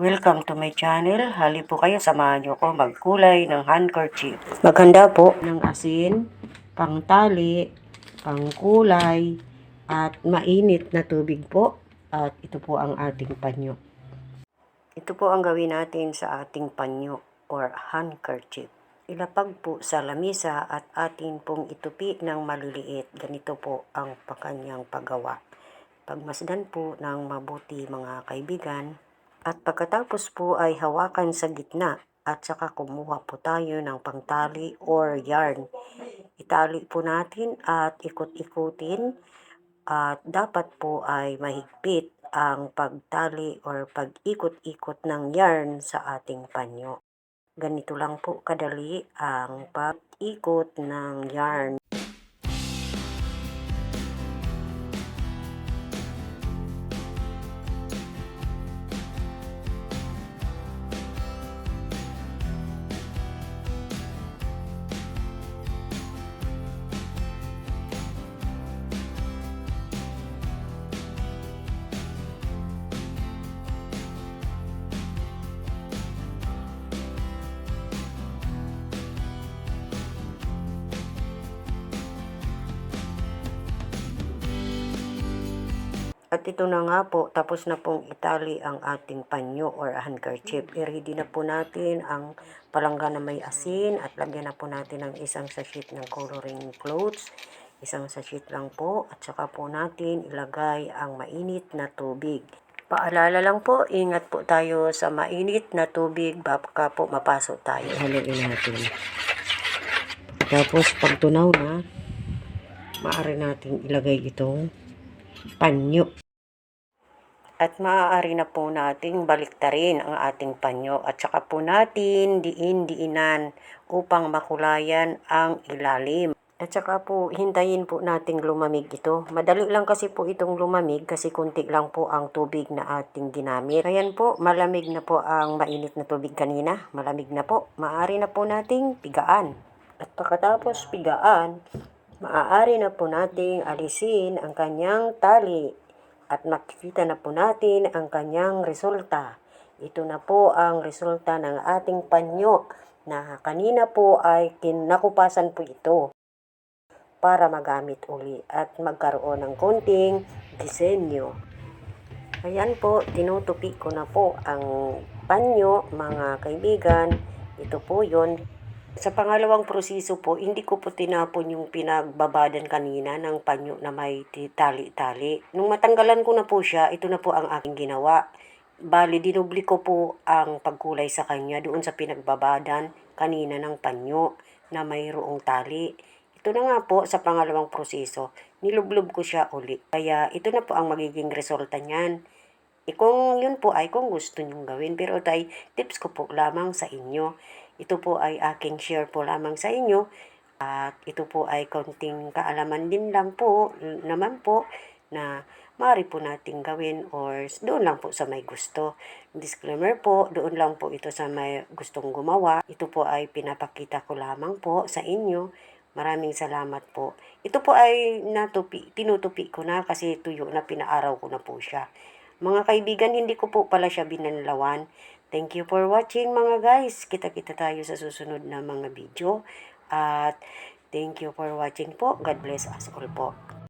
Welcome to my channel. Hali po kayo, samahan nyo ko magkulay ng handkerchief. Maghanda po ng asin, pangtali, pangkulay, at mainit na tubig po. At ito po ang ating panyo. Ito po ang gawin natin sa ating panyo or handkerchief. Ilapag po sa lamisa at atin pong itupi ng maliliit. Ganito po ang kanyang paggawa. Pagmasdan po ng mabuti mga kaibigan. At pagkatapos po ay hawakan sa gitna at saka kumuha po tayo ng pangtali or yarn. Itali po natin at ikot-ikutin at dapat po ay mahigpit ang pagtali or pag-ikot-ikot ng yarn sa ating panyo. Ganito lang po kadali ang pag-ikot ng yarn. At ito na nga po, tapos na pong itali ang ating panyo or handkerchief. I-ready na po natin ang palangga na may asin at lagyan na po natin ng isang sachet ng coloring clothes. Isang sachet lang po at saka po natin ilagay ang mainit na tubig. Paalala lang po, ingat po tayo sa mainit na tubig baka po mapasok tayo. Haluin natin. Tapos pag tunaw na, maaari natin ilagay itong panyo. At maaari na po nating baliktarin ang ating panyo at saka po natin diin-diinan upang makulayan ang ilalim. At saka po hintayin po nating lumamig ito. Madali lang kasi po itong lumamig kasi kunti lang po ang tubig na ating ginamit. Ayan po, malamig na po ang mainit na tubig kanina. Malamig na po. Maaari na po nating pigaan. At pagkatapos pigaan, maaari na po nating alisin ang kanyang tali. At makikita na po natin ang kanyang resulta. Ito na po ang resulta ng ating panyo na kanina po ay kinakupasan po ito para magamit uli at magkaroon ng konting disenyo. Ayan po, tinutupi ko na po ang panyo mga kaibigan. Ito po yun. Sa pangalawang proseso po, hindi ko po tinapon yung pinagbabadan kanina ng panyo na may tali-tali. Nung matanggalan ko na po siya, ito na po ang aking ginawa. Bali, dinubli ko po ang pagkulay sa kanya doon sa pinagbabadan kanina ng panyo na mayroong tali. Ito na nga po sa pangalawang proseso, nilublob ko siya uli. Kaya ito na po ang magiging resulta niyan. Kung yun po ay kung gusto nyong gawin, pero ito ay tips ko po lamang sa inyo. Ito po ay aking share po lamang sa inyo at ito po ay konting kaalaman din lang po naman po na maaari po nating gawin or doon lang po sa may gusto. Disclaimer po, doon lang po ito sa may gustong gumawa. Ito po ay pinapakita ko lamang po sa inyo. Maraming salamat po. Ito po ay tinutupi ko na kasi tuyo na pinaaraw ko na po siya. Mga kaibigan, hindi ko po pala siya binanlawan. Thank you for watching mga guys. Kita-kita tayo sa susunod na mga video. At thank you for watching po. God bless us all po.